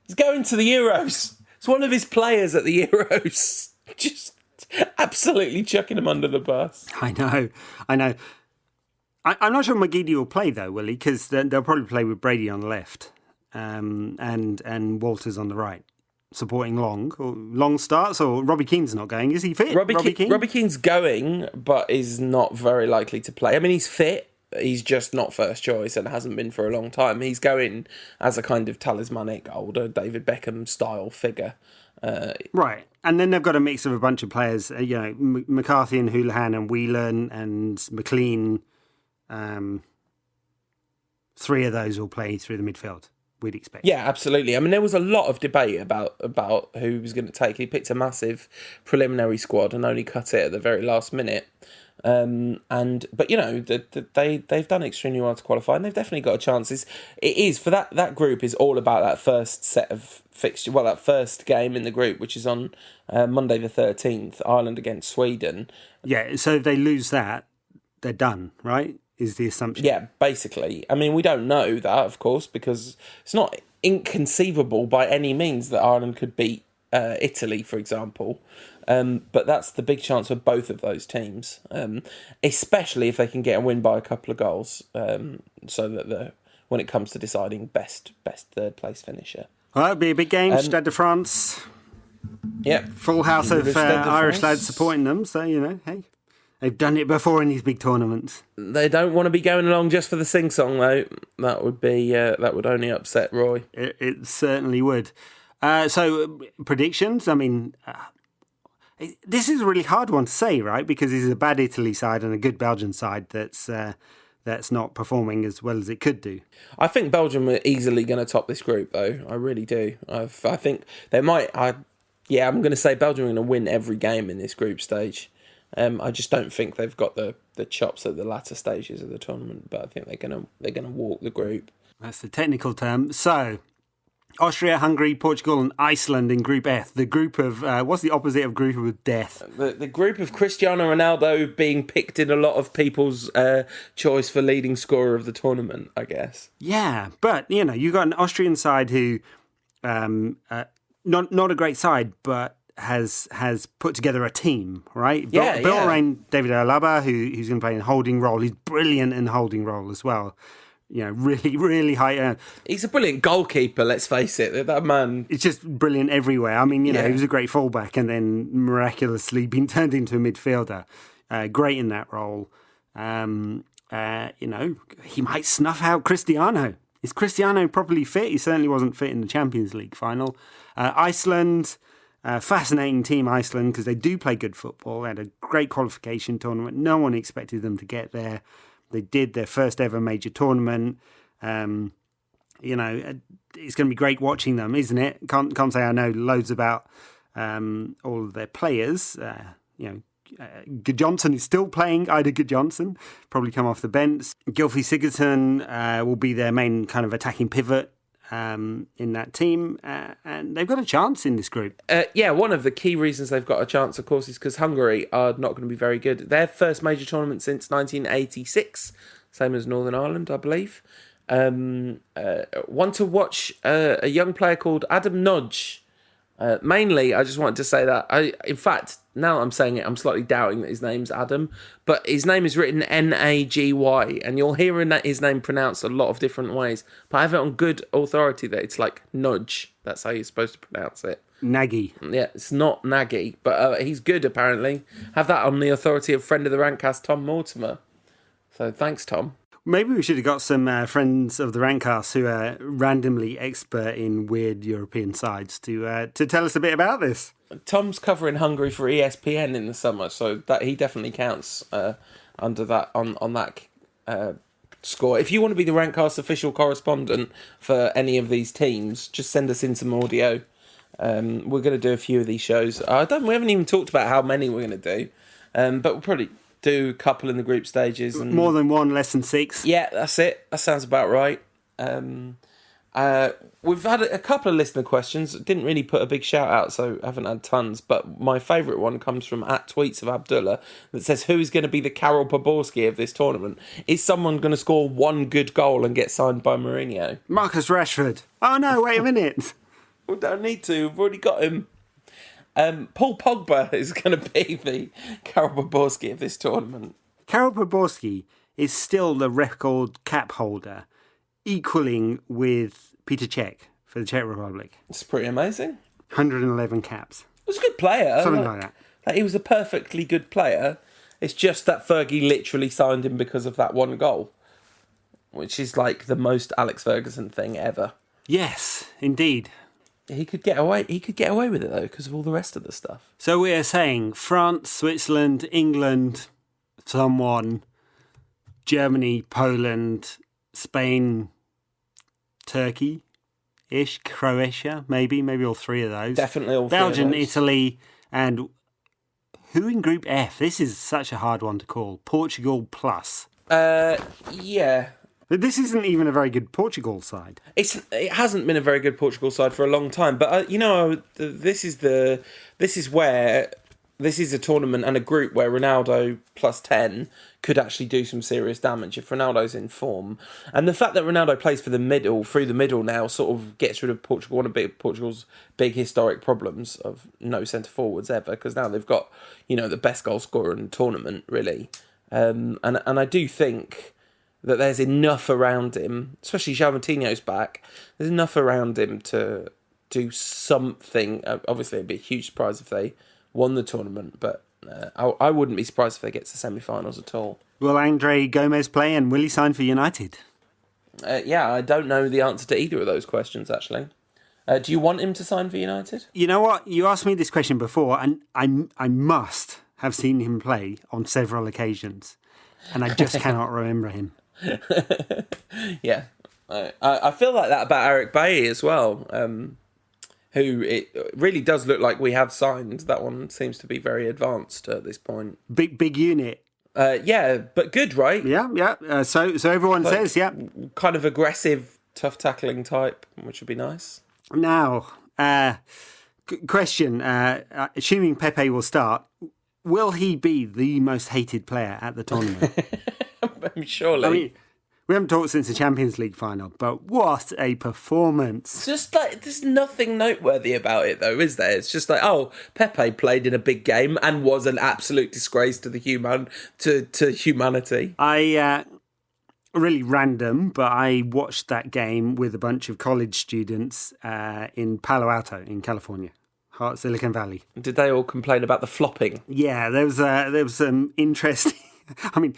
He's going to the Euros. It's one of his players at the Euros. Just absolutely chucking him under the bus. I know. I'm not sure McGeady will play, though, will he? Because they'll probably play with Brady on the left and Walters on the right, supporting Long. Or Long starts, or Robbie Keane's not going. Is he fit? Robbie Keane? Robbie Keane's going, but is not very likely to play. I mean, he's fit. He's just not first choice and hasn't been for a long time. He's going as a kind of talismanic older David Beckham style figure. Right. And then they've got a mix of a bunch of players, McCarthy and Houlihan and Whelan and McLean. Three of those will play through the midfield, we'd expect. Yeah, absolutely. I mean, there was a lot of debate about who he was going to take. He picked a massive preliminary squad and only cut it at the very last minute. But they've done extremely well to qualify, and they've definitely got a chance. It is for that group is all about that first set of fixture. Well, that first game in the group, which is on Monday the 13th, Ireland against Sweden. Yeah, so if they lose that, they're done, right? Is the assumption? Yeah, basically. I mean, we don't know that, of course, because it's not inconceivable by any means that Ireland could beat Italy, for example. But that's the big chance for both of those teams, especially if they can get a win by a couple of goals, so that when it comes to deciding best third place finisher. Well, it'll be a big game, Stade de France. Yeah, Full house of Irish lads supporting them, so, hey, they've done it before in these big tournaments. They don't want to be going along just for the sing-song, though. That would only upset Roy. It certainly would. So, predictions, I mean... this is a really hard one to say, right? Because this is a bad Italy side and a good Belgian side that's not performing as well as it could do. I think Belgium are easily going to top this group, though. I really do. I think they might. I'm going to say Belgium are going to win every game in this group stage. I just don't think they've got the chops at the latter stages of the tournament. But I think they're gonna walk the group. That's the technical term. So, Austria, Hungary, Portugal and Iceland in Group F. The group of... what's the opposite of group of death? The group of Cristiano Ronaldo being picked in a lot of people's choice for leading scorer of the tournament, I guess. Yeah, but, you've got an Austrian side who... not a great side, but has put together a team, right? Built around David Alaba, who's going to play in a holding role. He's brilliant in the holding role as well. Really, really high. He's a brilliant goalkeeper, let's face it. That man... It's just brilliant everywhere. I mean, he was a great fullback and then miraculously been turned into a midfielder. Great in that role. He might snuff out Cristiano. Is Cristiano properly fit? He certainly wasn't fit in the Champions League final. Iceland... fascinating team, Iceland, because they do play good football. They had a great qualification tournament. No one expected them to get there. They did their first ever major tournament. It's going to be great watching them, isn't it? Can't say I know loads about all of their players. Gudjonsson is still playing. Ida Gudjonsson probably come off the bench. Gylfi Sigurdsson will be their main kind of attacking pivot in that team, and they've got a chance in this group. One of the key reasons they've got a chance, of course, is because Hungary are not going to be very good. Their first major tournament since 1986, same as Northern Ireland, I believe. Want to watch a young player called Adam Nudge. Mainly, I just wanted to say that. In fact, now I'm saying it, I'm slightly doubting that his name's Adam, but his name is written Nagy, and you'll hear his name pronounced a lot of different ways. But I have it on good authority that it's like Nudge. That's how you're supposed to pronounce it. Nagy. Yeah, it's not Nagy, but he's good, apparently. Have that on the authority of friend of the Rantcast, Tom Mortimer. So thanks, Tom. Maybe we should have got some friends of the Rantcast who are randomly expert in weird European sides to tell us a bit about this. Tom's covering Hungary for ESPN in the summer, so that he definitely counts under that on that score. If you want to be the Rantcast official correspondent for any of these teams, just send us in some audio. We're going to do a few of these shows. We haven't even talked about how many we're going to do, but we'll probably do a couple in the group stages. And more than one, less than six. Yeah, that's it. That sounds about right. We've had a couple of listener questions. Didn't really put a big shout out, so haven't had tons. But my favourite one comes from @tweets of Abdullah that says, "Who is going to be the Karol Poborski of this tournament? Is someone going to score one good goal and get signed by Mourinho?" Marcus Rashford. Oh no! Wait a minute. We don't need to. We've already got him. Paul Pogba is going to be the Karol Poborski of this tournament. Karol Poborski is still the record cap holder, equaling with Peter Cech for the Czech Republic. It's pretty amazing. 111 caps. He was a good player. Something like that. He was a perfectly good player. It's just that Fergie literally signed him because of that one goal, which is like the most Alex Ferguson thing ever. Yes, indeed. He could get away with it, though, because of all the rest of the stuff. So we are saying France, Switzerland, England, someone, Germany, Poland, Spain, Turkey-ish, Croatia, maybe all three of those. Definitely all Belgium, three of those. Italy, and who in Group F? This is such a hard one to call. Portugal plus. Yeah. This isn't even a very good Portugal side. It hasn't been a very good Portugal side for a long time, but this is where this is a tournament and a group where Ronaldo plus 10 could actually do some serious damage if Ronaldo's in form. And the fact that Ronaldo plays through the middle now sort of gets rid of Portugal, one of Portugal's big historic problems of no centre-forwards ever, because now they've got, the best goal scorer in the tournament, really. And I do think that there's enough around him, especially João Moutinho's back, there's enough around him to do something. Obviously, it'd be a huge surprise if they won the tournament, but I wouldn't be surprised if they get to the semi-finals at all. Will Andre Gomez play, and will he sign for United? I don't know the answer to either of those questions, actually. Do you want him to sign for United? You know what? You asked me this question before, and I must have seen him play on several occasions, and I just cannot remember him. Yeah. I feel like that about Eric Bailly as well, who it really does look like we have signed. That one seems to be very advanced at this point. Big unit. Yeah, but good, right? Yeah. So everyone says, yeah. Kind of aggressive, tough tackling type, which would be nice. Now, question, assuming Pepe will start, will he be the most hated player at the tournament? Surely. I mean, we haven't talked since the Champions League final, but what a performance. It's just like, there's nothing noteworthy about it, though, is there? It's just like, oh, Pepe played in a big game and was an absolute disgrace to the humanity. Really random, but I watched that game with a bunch of college students in Palo Alto in California, Silicon Valley. Did they all complain about the flopping? Yeah, there was some interesting. I mean,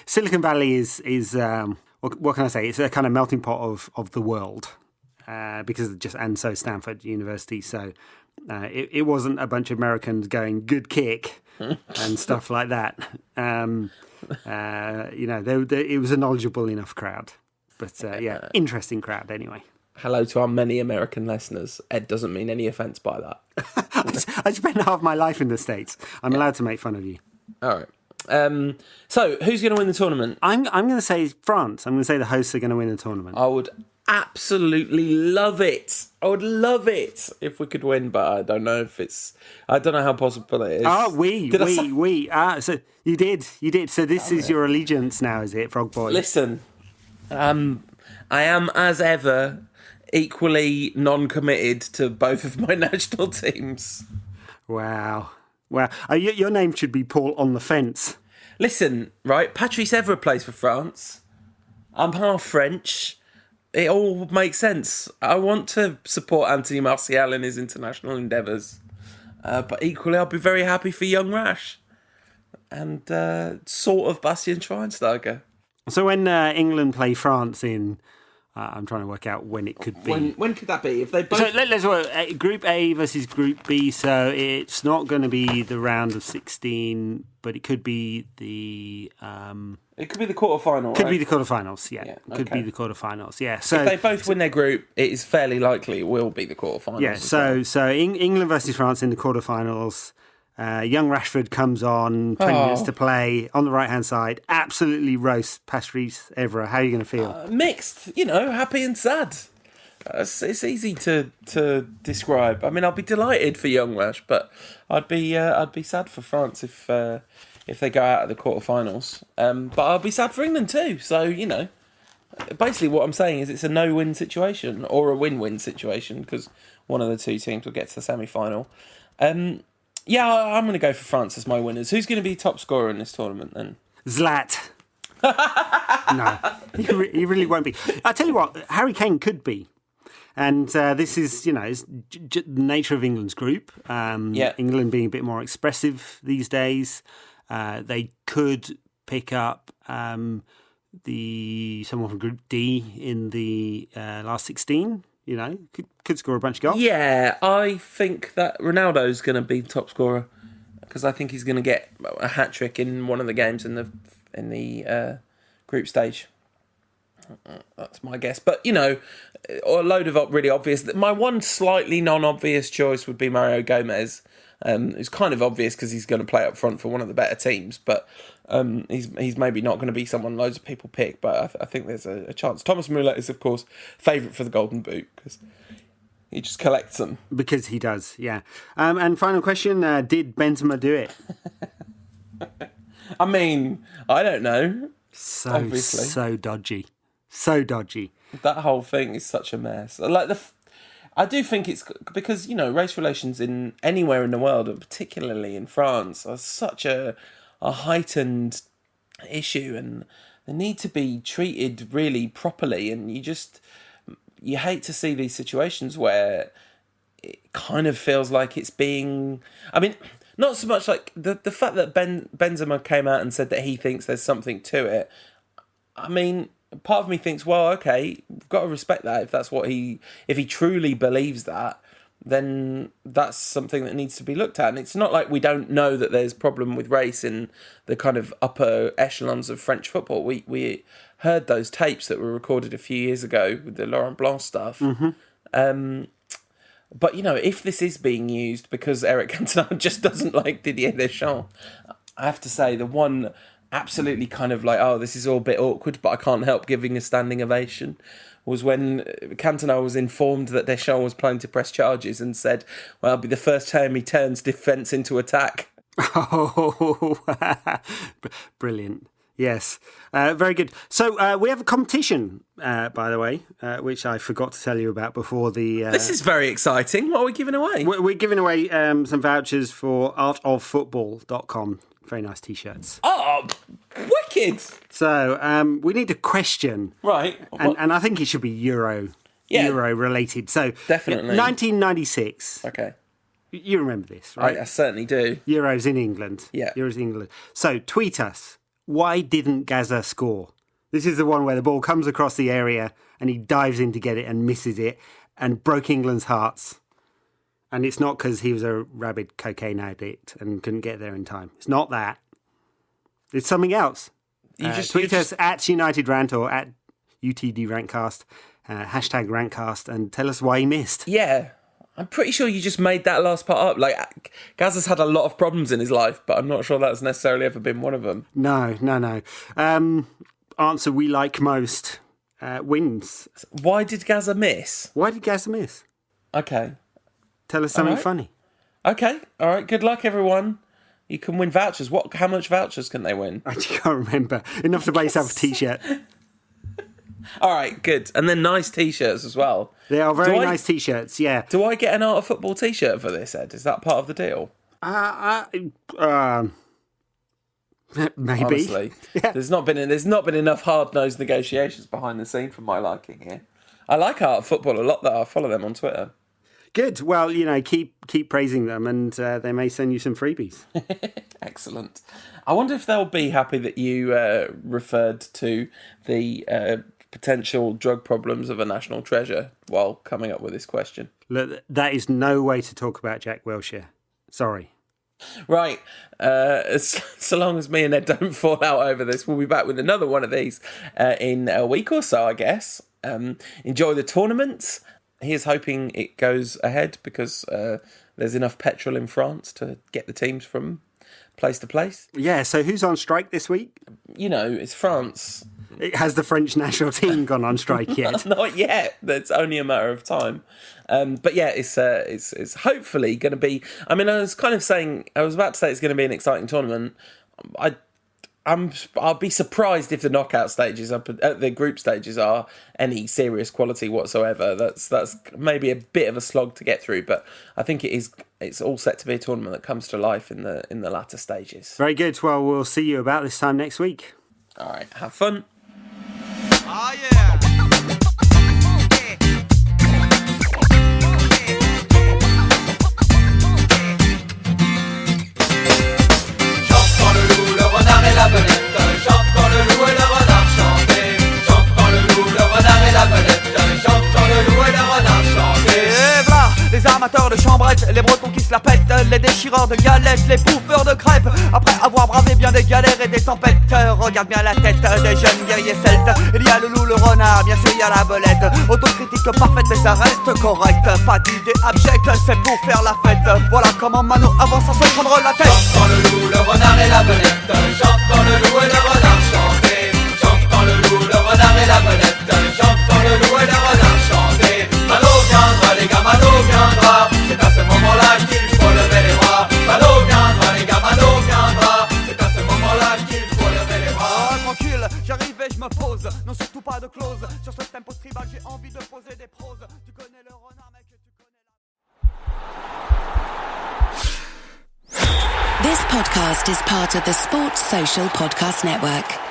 Silicon Valley is what can I say? It's a kind of melting pot of the world because and so Stanford University. So it wasn't a bunch of Americans going good kick and stuff like that. It was a knowledgable enough crowd, but interesting crowd anyway. Hello to our many American listeners. Ed doesn't mean any offence by that. I spent half my life in the States. I'm allowed to make fun of you. All right. So, who's going to win the tournament? I'm going to say France. I'm going to say the hosts are going to win the tournament. I would absolutely love it. I would love it if we could win, but I don't know how possible it is. Oh, we. So you did. So this is your allegiance now, is it, Frog Boy? Listen, I am, as ever, equally non-committed to both of my national teams. Wow. Your name should be Paul on the Fence. Listen, right, Patrice Evra plays for France. I'm half French. It all makes sense. I want to support Anthony Martial in his international endeavours. But equally, I'll be very happy for young Rash. And sort of Bastian Schweinsteiger. So when England play France in... I'm trying to work out when it could be. When could that be? If they both... So let's work. Group A versus Group B. So it's not going to be the round of 16, but it could be the... It could be the quarterfinal. Could be the quarterfinals. Yeah. Could be the quarterfinals. Yeah. So if they both win their group, it is fairly likely it will be the quarterfinals. Yeah. So England versus France in the quarterfinals. Young Rashford comes on, 20 minutes to play, on the right-hand side, absolutely roasts Patrice Evra. How are you going to feel? Mixed, happy and sad. It's easy to describe. I mean, I'll be delighted for young Rash, but I'd be sad for France if they go out of the quarterfinals. But I'll be sad for England too. So, basically what I'm saying is it's a no-win situation or a win-win situation because one of the two teams will get to the semi-final. Yeah, I'm going to go for France as my winners. Who's going to be top scorer in this tournament then? Zlat. No, he really won't be. I tell you what, Harry Kane could be. And this is, is the nature of England's group. England being a bit more expressive these days. They could pick up someone from Group D in the last 16. Could score a bunch of goals. Yeah, I think that Ronaldo's going to be the top scorer because I think he's going to get a hat trick in one of the games in the group stage. That's my guess. But a load of really obvious. My one slightly non-obvious choice would be Mario Gomez. It's kind of obvious because he's going to play up front for one of the better teams, but he's maybe not going to be someone loads of people pick, but I think there's a chance. Thomas Müller is, of course, favourite for the Golden Boot because He just collects them. Because he does, yeah. And final question, did Benzema do it? I mean, I don't know. Obviously. So dodgy. So dodgy. That whole thing is such a mess. Like I do think it's because, you know, race relations in anywhere in the world, and particularly in France, are such a heightened issue, and they need to be treated really properly. And you hate to see these situations where it kind of feels like it's being... I mean, not so much like the fact that Benzema came out and said that he thinks there's something to it. I mean, part of me thinks, well, okay, we've got to respect that. If he truly believes that, then that's something that needs to be looked at. And it's not like we don't know that there's problem with race in the kind of upper echelons of French football. We heard those tapes that were recorded a few years ago with the Laurent Blanc stuff. Mm-hmm. But, you know, if this is being used because Eric Cantona just doesn't like Didier Deschamps, I have to say the one absolutely kind of like, oh, this is all a bit awkward, but I can't help giving a standing ovation, was when Cantona was informed that Deschamps was planning to press charges and said, well, it'll be the first time he turns defence into attack. Oh, brilliant. Yes, very good. So we have a competition, by the way, which I forgot to tell you about before the... This is very exciting. What are we giving away? We're giving away some vouchers for artoffootball.com. Very nice T-shirts. Oh, wicked! So we need a question. Right. And I think it should be Euro related. So definitely. 1996. Okay. You remember this, right? I certainly do. Euros in England. Yeah. Euros in England. So tweet us. Why didn't Gaza score? This is the one where the ball comes across the area and he dives in to get it and misses it and broke England's hearts. And it's not because he was a rabid cocaine addict and couldn't get there in time. It's not that. It's something else. Tweet us at United Rant or at UTD Rantcast, hashtag Rantcast, and tell us why he missed. Yeah. I'm pretty sure you just made that last part up. Like, Gaza's had a lot of problems in his life, but I'm not sure that's necessarily ever been one of them. No. Answer we like most wins. Why did Gaza miss? Why did Gaza miss? Okay. Tell us something funny. Okay. All right. Good luck, everyone. You can win vouchers. How much vouchers can they win? I can't remember. Enough to buy yourself a T-shirt. All right, good. And then nice T-shirts as well. They are very nice T-shirts, yeah. Do I get an Art of Football T-shirt for this, Ed? Is that part of the deal? Maybe. Honestly, yeah. There's not been enough hard-nosed negotiations behind the scene for my liking here. I like Art of Football a lot, though. I follow them on Twitter. Good. Well, you know, keep praising them, and they may send you some freebies. Excellent. I wonder if they'll be happy that you referred to the potential drug problems of a national treasure while coming up with this question. Look, that is no way to talk about Jack Wilshere. Sorry. Right. So long as me and Ed don't fall out over this, we'll be back with another one of these in a week or so, I guess. Enjoy the tournaments. Here's hoping it goes ahead because there's enough petrol in France to get the teams from place to place. Yeah, so who's on strike this week? You know, it's France. Has the French national team gone on strike yet? Not yet. It's only a matter of time. But yeah, it's hopefully going to be... I mean, I was about to say it's going to be an exciting tournament. I'll be surprised if the knockout stages, the group stages, are any serious quality whatsoever. That's maybe a bit of a slog to get through, but I think it's all set to be a tournament that comes to life in the latter stages. Very good. Well, we'll see you about this time next week. All right, have fun. Oh yeah. La belette, chante quand le loup et le renard chantaient. Chante quand le loup, le renard et la belette. Chante quand le loup et le renard chantaient. Et voilà, les amateurs de chambrettes, les bretons qui se la pètent, les déchireurs de galettes, les bouffeurs de crêpes. Après avoir bravé bien des galères et des tempêtes, regarde bien la tête des jeunes guerriers celtes. Il y a le loup, le renard, bien sûr il y a la belette. Autocritique parfaite mais ça reste correct. Pas d'idée abjecte, c'est pour faire la fête. Voilà comment Mano avance sans se prendre la tête. Chante quand le loup, le renard et la belette. Chante quand le loup et le renard chantaient. Chante quand le loup, le renard et la belette. Chante quand le loup et le renard chantaient. Mano viendra les gars, Mano tranquille, j'arrive et je me pose. Non, surtout pas de clause. Sur ce tempo tribal, j'ai envie de poser des proses. Tu connais le renard, mec, tu connais la... This podcast is part of the Sports Social Podcast Network.